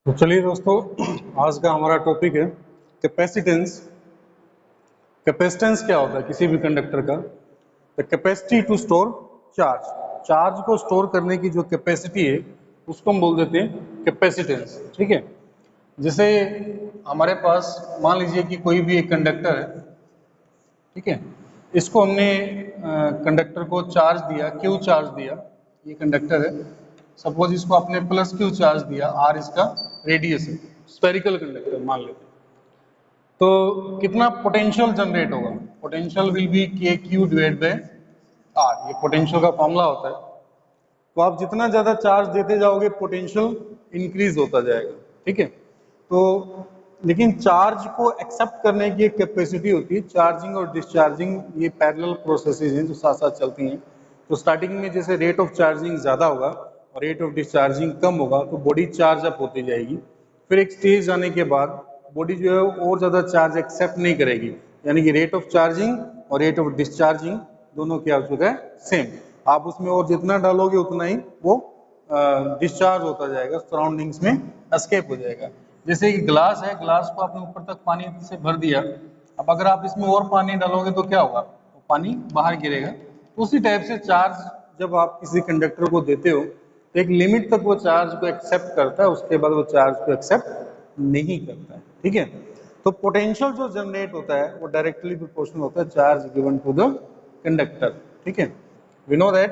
तो चलिए दोस्तों, आज का हमारा टॉपिक है कैपेसिटेंस। कैपेसिटेंस क्या होता है किसी भी कंडक्टर का? The capacity to store charge. Charge को स्टोर करने की जो कैपेसिटी है उसको हम बोल देते हैं कैपेसिटेंस। ठीक है। जैसे हमारे पास मान लीजिए कि कोई भी एक कंडक्टर है, ठीक है। इसको हमने कंडक्टर को चार्ज दिया, क्यू चार्ज दिया। ये कंडक्टर है, सपोज इसको आपने प्लस क्यू चार्ज दिया, आर इसका रेडियस है, स्फेरिकल कंडक्टर मान लेते हैं। तो कितना पोटेंशियल जनरेट होगा? पोटेंशियल विल बी के क्यू डिवाइड बाय आर। ये पोटेंशियल का फॉर्मूला होता है। तो आप जितना ज्यादा चार्ज देते जाओगे पोटेंशियल इंक्रीज होता जाएगा। ठीक है। तो लेकिन चार्ज को एक्सेप्ट करने की एक कैपेसिटी होती है। चार्जिंग और डिस्चार्जिंग ये पैरेलल प्रोसेसेस हैं जो साथ साथ चलती हैं। तो स्टार्टिंग में जैसे रेट ऑफ चार्जिंग ज़्यादा होगा और रेट ऑफ डिस्चार्जिंग कम होगा तो बॉडी चार्ज अप होती जाएगी। फिर एक स्टेज आने के बाद बॉडी जो है और ज़्यादा चार्ज एक्सेप्ट नहीं करेगी, यानी कि रेट ऑफ चार्जिंग और रेट ऑफ डिस्चार्जिंग दोनों क्या हो चुका है? सेम। आप उसमें और जितना डालोगे उतना ही वो डिस्चार्ज होता जाएगा, सराउंडिंग्स में एस्केप हो जाएगा। जैसे कि ग्लास है, ग्लास को आपने ऊपर तक पानी से भर दिया, अब अगर आप इसमें और पानी डालोगे तो क्या होगा? तो पानी बाहर गिरेगा। तो उसी टाइप से चार्ज जब आप किसी कंडक्टर को देते हो तो एक लिमिट तक वो चार्ज को एक्सेप्ट करता है, उसके बाद वो चार्ज को एक्सेप्ट नहीं करता है। ठीक है। तो पोटेंशियल जो जनरेट होता है वो डायरेक्टली प्रोपोर्शनल होता है charge given to the conductor. ठीक है। We know that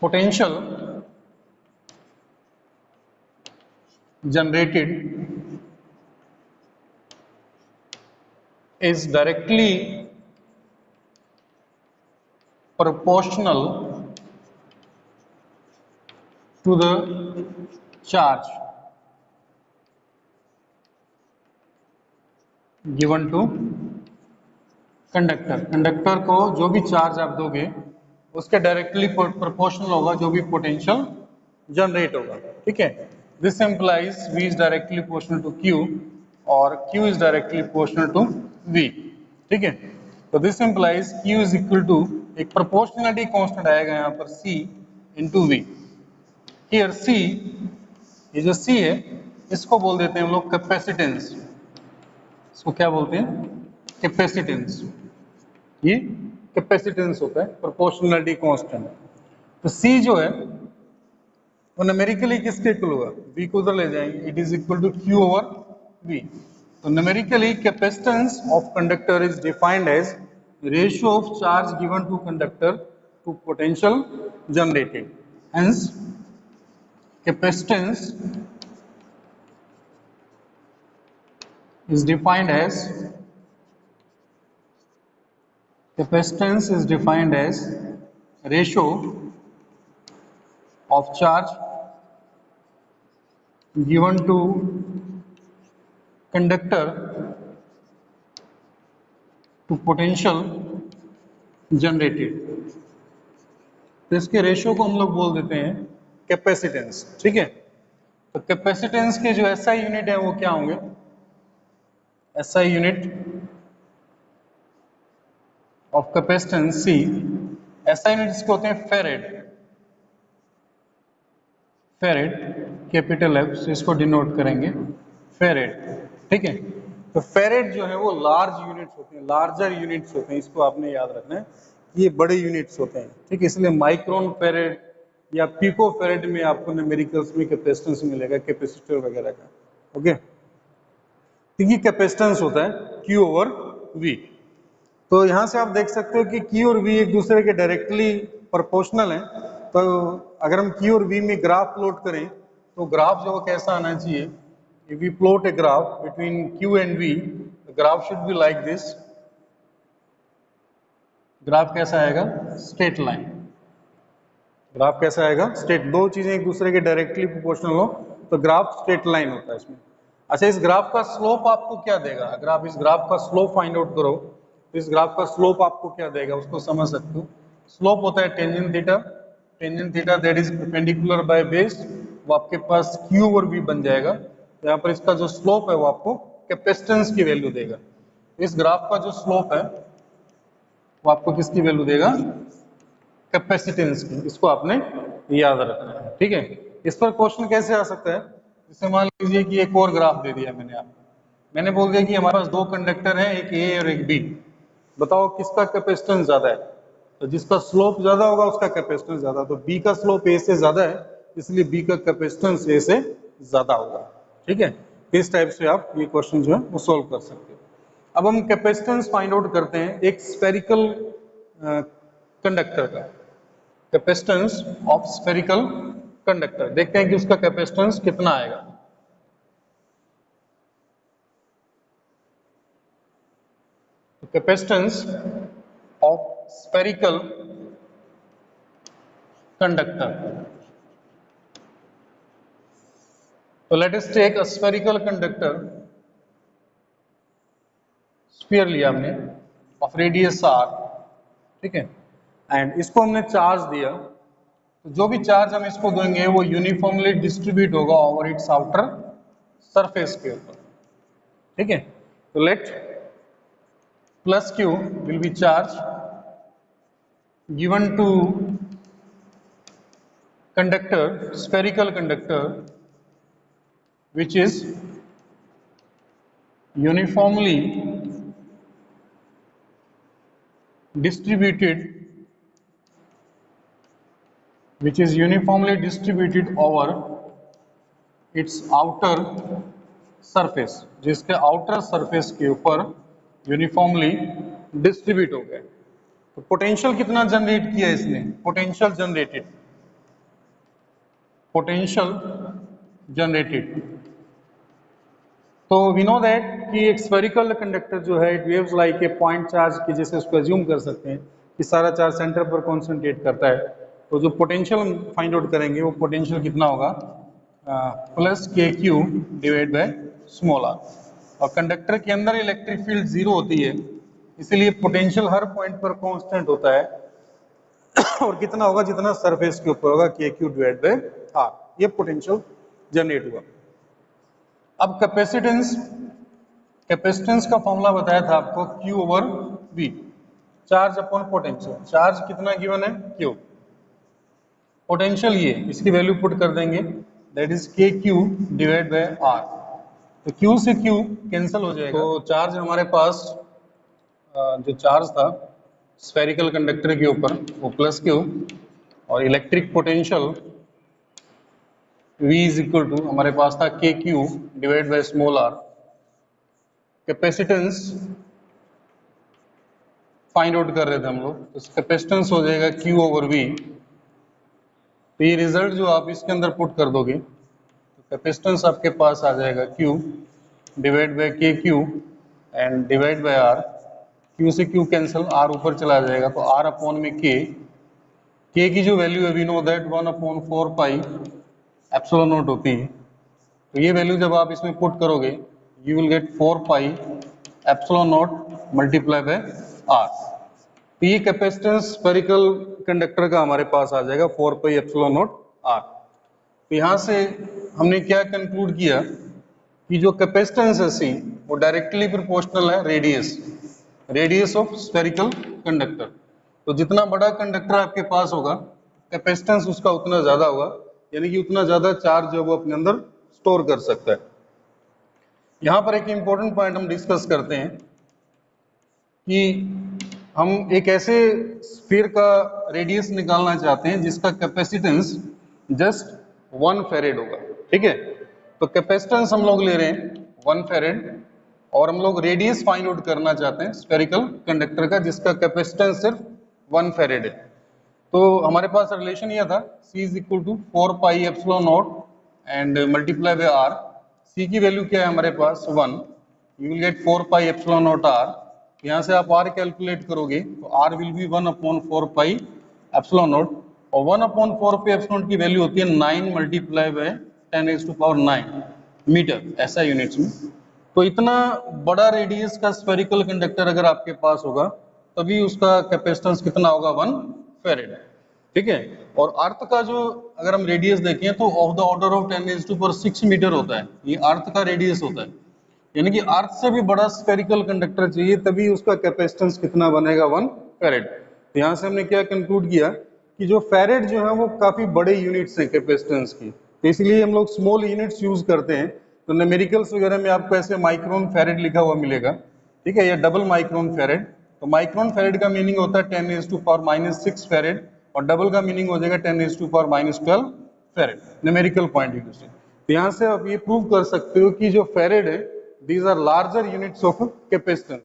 potential generated is directly proportional to the charge given to conductor. Conductor को जो भी चार्ज आप दोगे उसके डायरेक्टली प्रोपोर्शनल होगा जो भी पोटेंशियल जनरेट होगा। ठीक है। This implies V is directly proportional to Q और Q is directly proportional to V। ठीक है। तो this implies Q is equal to एक प्रोपोर्शनलिटी कांस्टेंट आएगा यहाँ पर C into V। Here C, ये जो C है इसको बोल देते हैं हम लोग कैपेसिटेंस। इसको क्या बोलते हैं? कैपेसिटेंस। ये कैपेसिटेंस होता है, प्रोपोर्शनलिटी कांस्टेंट। तो C जो है वो न्यूमेरिकली किसके इक्वल होगा? V को उधर ले जाएंगे, it is equal to Q over V। तो numerically capacitance of conductor is defined as ratio of charge given to conductor to potential generated. Hence capacitance is defined as ratio of charge given to conductor to potential generated। तो इसके ratio को हम लोग बोल देते हैं capacitance. ठीक है। तो कैपेसिटेंस के जो एसआई यूनिट है वो क्या होंगे? SI unit of capacitance C, SI unit इसके होते हैं फेरेड। फेरेड कैपिटल F से इसको डिनोट करेंगे फेरेड। ठीक है। तो फेरेड जो है वो लार्ज यूनिट्स होते हैं, लार्जर यूनिट्स होते हैं, इसको आपने याद रखना है, ये बड़े यूनिट्स होते हैं। ठीक है। इसलिए माइक्रोन फेरेड या पिको फेरेड में आपको न्यूमेरिकल्स में कैपेसिटेंस मिलेगा, कैपेसिटर वगैरह का। ओके। तो ये कैपेसिटेंस होता है Q ओवर V। तो यहां से आप देख सकते हो कि Q और V एक दूसरे के डायरेक्टली प्रोपोर्शनल हैं। तो अगर हम Q और V में ग्राफ प्लॉट करें तो ग्राफ जो कैसा आना चाहिए? If we plot a graph between Q and V, graph should be like this. Graph कैसा आएगा? Straight line. ग्राफ कैसा आएगा? स्ट्रेट। दो चीजें एक दूसरे के डायरेक्टली प्रोपोर्शनल हो तो ग्राफ स्ट्रेट लाइन होता है इसमें। अच्छा, इस ग्राफ का स्लोप आपको क्या देगा? अगर आप इस ग्राफ का स्लोप फाइंड आउट करो तो इस ग्राफ का स्लोप आपको क्या देगा उसको समझ सकते हो। स्लोप होता है tangent theta. Tangent theta that is perpendicular by base, वो आपके पास Q ओवर V बन जाएगा। तो यहाँ पर इसका जो स्लोप है वो आपको कैपेसिटेंस की वैल्यू देगा। इस ग्राफ का जो स्लोप है वो आपको किसकी वैल्यू देगा? कैपेसिटेंस की। इसको आपने याद रखना है, ठीक है। इस पर क्वेश्चन कैसे आ सकता है, जैसे मान लीजिए कि एक और ग्राफ दे दिया मैंने आपको, मैंने बोल दिया कि हमारे पास दो कंडक्टर हैं, एक ए और एक बी, बताओ किसका कैपेसिटेंस ज्यादा है, तो जिसका स्लोप ज्यादा होगा उसका कैपेसिटेंस ज्यादा, तो बी का स्लोप ए से ज्यादा है, इसलिए बी का कैपेसिटेंस ए से ज्यादा होगा, ठीक है। इस टाइप से आप ये क्वेश्चन जो है वो सोल्व कर सकते हो। अब हम कैपेसिटेंस फाइंड आउट करते हैं एक स्फेरिकल कंडक्टर का, कैपेसिटेंस ऑफ स्फेरिकल कंडक्टर, देखते हैं कि उसका कैपेसिटेंस कितना आएगा। तो कैपेसिटेंस ऑफ स्फेरिकल कंडक्टर, तो let us take a spherical conductor, sphere लिया हमने ऑफ रेडियस आर, ठीक है, एंड इसको हमने चार्ज दिया, तो जो भी चार्ज हम इसको देंगे वो यूनिफॉर्मली डिस्ट्रीब्यूट होगा ओवर इट्स आउटर सरफेस के ऊपर, ठीक है। तो let plus Q will be charge given to conductor, spherical conductor, which is uniformly distributed, over its outer surface, जिसके outer surface के ऊपर यूनिफॉर्मली डिस्ट्रीब्यूट हो गया। तो पोटेंशियल कितना जनरेट किया इसने, पोटेंशियल जनरेटेड, तो वी नो दैट कि एक स्फेरिकल कंडक्टर जो है it behaves like a point charge की, जैसे उसको एज्यूम कर सकते हैं कि सारा चार्ज सेंटर पर कॉन्सेंट्रेट करता है, तो जो पोटेंशियल हम फाइंड आउट करेंगे वो पोटेंशियल कितना होगा, plus K Q divide by small R, और कंडक्टर के अंदर इलेक्ट्रिक फील्ड जीरो होती है, इसीलिए पोटेंशियल हर पॉइंट पर कांस्टेंट होता है और कितना होगा, जितना सरफेस के ऊपर होगा, के क्यू डिवाइड बाय आर, ये पोटेंशियल जनरेट हुआ। अब कैपेसिटेंस का फॉर्मूला बताया था आपको, Q over V, charge upon potential, charge कितना गिवन है, Q, पोटेंशियल ये, इसकी वैल्यू पुट कर देंगे, दैट इज के क्यू डिवाइड बाय आर, तो Q से Q कैंसिल हो जाएगा, तो चार्ज हमारे पास जो चार्ज था स्फेरिकल कंडक्टर के ऊपर वो प्लस Q, और electric potential V is equal to हमारे पास था K Q divide by small R, capacitance find out कर रहे थे हम लोग, तो कैपेसिटेंस हो जाएगा Q ओवर V, तो ये रिजल्ट जो आप इसके अंदर पुट कर दोगे तो कैपेसिटेंस आपके पास आ जाएगा Q divide by K Q and divide by R, Q से Q कैंसिल, R ऊपर चला जाएगा, तो R अपॉन में K की जो वैल्यू है we know that 1/4 pi epsilon naught होती है, तो ये वैल्यू जब आप इसमें पुट करोगे you will get 4 pi epsilon naught multiply by R, तो ये कैपेसिटेंस स्फेरिकल कंडक्टर का हमारे पास आ जाएगा 4 पाई एप्सिलॉन नॉट आर। तो यहाँ से हमने क्या कंक्लूड किया कि जो कैपेसिटेंस है सी वो डायरेक्टली प्रोपोर्शनल है रेडियस ऑफ स्फेरिकल कंडक्टर, तो जितना बड़ा कंडक्टर आपके पास होगा कैपेसिटेंस उसका उतना ज्यादा होगा, यानी कि उतना ज्यादा चार्ज जो वो अपने अंदर स्टोर कर सकता है। यहां पर एक इंपॉर्टेंट पॉइंट हम डिस्कस करते हैं कि हम एक ऐसे स्फीयर का रेडियस निकालना चाहते हैं जिसका कैपेसिटेंस जस्ट 1 फेरेड होगा, ठीक है, तो कैपेसिटेंस हम लोग ले रहे हैं 1 फेरेड और हम लोग रेडियस फाइंड आउट करना चाहते हैं स्फेरिकल कंडक्टर का जिसका कैपेसिटेंस सिर्फ 1 फेरेड है। तो हमारे पास रिलेशन यह था C is equal to 4 pi epsilon naught and multiply by R, C की वैल्यू क्या है हमारे पास 1, you will get 4 pi epsilon naught R, यहाँ से आप R कैलकुलेट करोगे तो R will be 1/4 pi epsilon naught, और 1/4 पाई एप्सिलॉन नॉट की वैल्यू होती है 9 मल्टीप्लाई बाय 10⁹ मीटर, ऐसा यूनिट्स में। तो इतना बड़ा रेडियस का स्फेरिकल कंडक्टर अगर आपके पास होगा तभी उसका कैपेसिटेंस कितना होगा 1 फेरेड, ठीक है। और अर्थ का जो अगर हम रेडियस देखें तो of the order of 10⁶ metre होता है, ये अर्थ का रेडियस होता है, यानी कि अर्थ से भी बड़ा स्फेरिकल कंडक्टर चाहिए तभी उसका कैपेसिटेंस कितना बनेगा 1 फेरेड। तो यहाँ से हमने क्या कंक्लूड किया कि जो फेरेड जो है वो काफी बड़े यूनिट्स हैं कैपेसिटेंस की, तो इसलिए हम लोग स्मॉल यूनिट्स यूज करते हैं। तो न्यूमेरिकल्स वगैरह में आपको ऐसे माइक्रोन फेरेड लिखा हुआ मिलेगा, ठीक है, या डबल माइक्रोन फेरेड। तो माइक्रोन फेरेड का मीनिंग होता है 10⁻⁻⁶ फेरेड, और डबल का मीनिंग हो जाएगा 10⁻⁻12 फेरेड, न्यूमेरिकल पॉइंट ऑफ व्यू से। तो यहाँ से आप ये प्रूव कर सकते हो कि जो फेरेड है, these are larger units of capacitance.